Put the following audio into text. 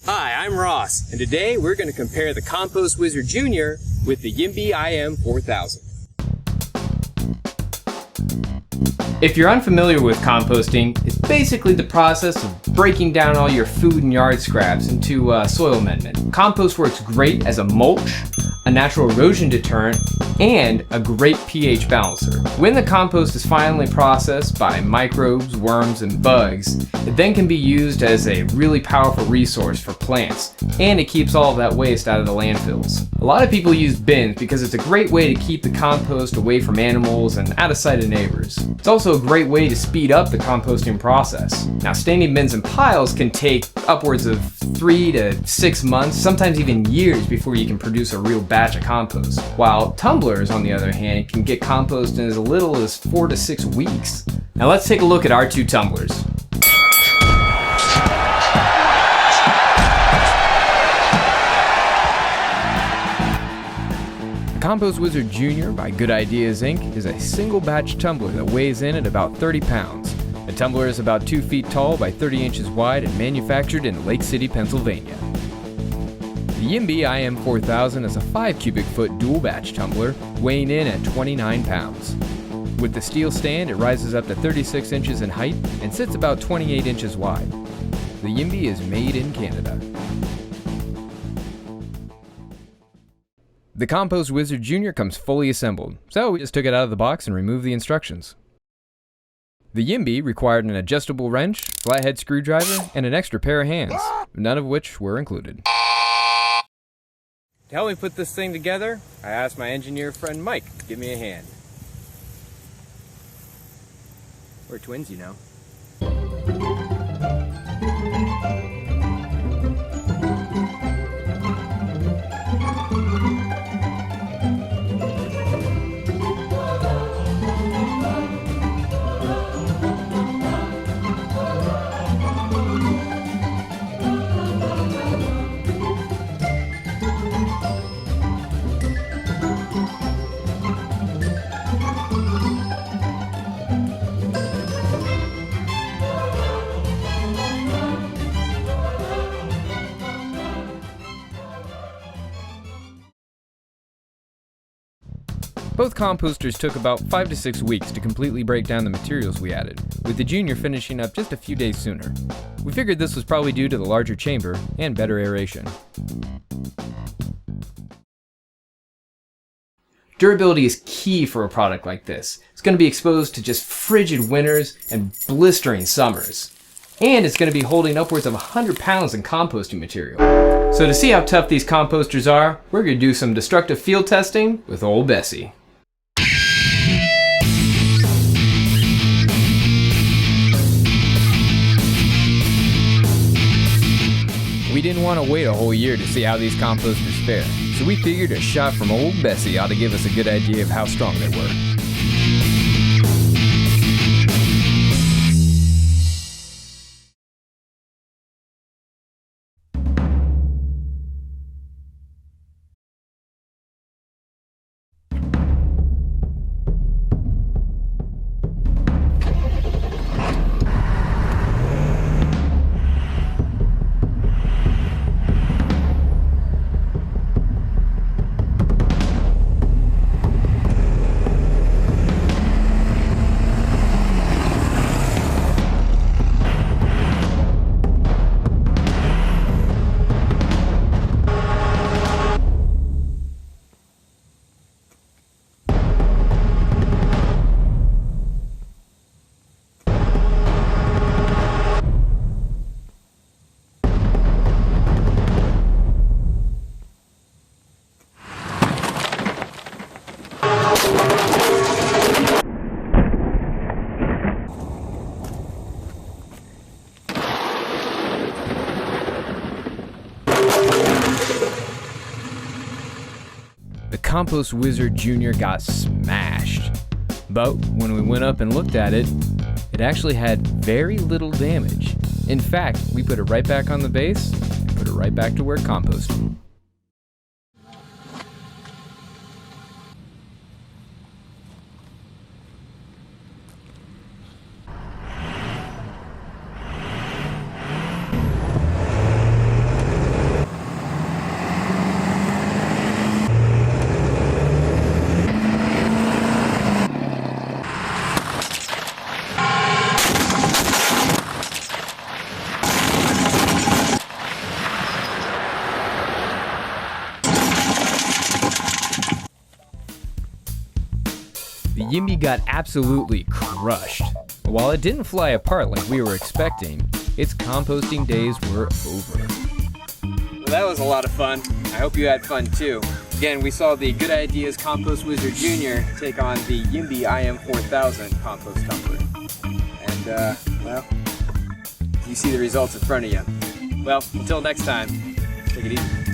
Hi, I'm Ross, and today we're going to compare the Compost Wizard Jr. with the YIMBY IM4000. If you're unfamiliar with composting, it's basically the process of breaking down all your food and yard scraps into soil amendment. Compost works great as a mulch, a natural erosion deterrent, and a great pH balancer. When the compost is finally processed by microbes, worms, and bugs, it then can be used as a really powerful resource for plants, and it keeps all of that waste out of the landfills. A lot of people use bins because it's a great way to keep the compost away from animals and out of sight of neighbors. It's also a great way to speed up the composting process. Now, standing bins and piles can take upwards of 3 to 6 months, sometimes even years before you can produce a real batch of compost. While tumblers, on the other hand, can get compost in as little as 4 to 6 weeks. Now let's take a look at our two tumblers. The Compost Wizard Jr. by Good Ideas Inc. is a single batch tumbler that weighs in at about 30 pounds. The tumbler is about 2 feet tall by 30 inches wide and manufactured in Lake City, Pennsylvania. The YIMBY IM4000 is a 5 cubic foot dual batch tumbler weighing in at 29 pounds. With the steel stand, it rises up to 36 inches in height and sits about 28 inches wide. The YIMBY is made in Canada. The Compost Wizard Jr. comes fully assembled, so we just took it out of the box and removed the instructions. The YIMBY required an adjustable wrench, flathead screwdriver, and an extra pair of hands, none of which were included. To help me put this thing together, I asked my engineer friend Mike to give me a hand. We're twins, you know. Both composters took about 5 to 6 weeks to completely break down the materials we added, with the Junior finishing up just a few days sooner. We figured this was probably due to the larger chamber and better aeration. Durability is key for a product like this. It's going to be exposed to just frigid winters and blistering summers. And it's going to be holding upwards of 100 pounds in composting material. So to see how tough these composters are, we're going to do some destructive field testing with old Bessie. We didn't want to wait a whole year to see how these composters fare, so we figured a shot from old Bessie ought to give us a good idea of how strong they were. The Compost Wizard Jr. got smashed. But when we went up and looked at it, it actually had very little damage. In fact, we put it right back on the base and put it right back to where it composted. YIMBY got absolutely crushed. While it didn't fly apart like we were expecting, its composting days were over. Well, that was a lot of fun. I hope you had fun too. Again, we saw the Good Ideas Compost Wizard Jr. take on the YIMBY IM4000 compost tumbler. And, well, you see the results in front of you. Well, until next time, take it easy.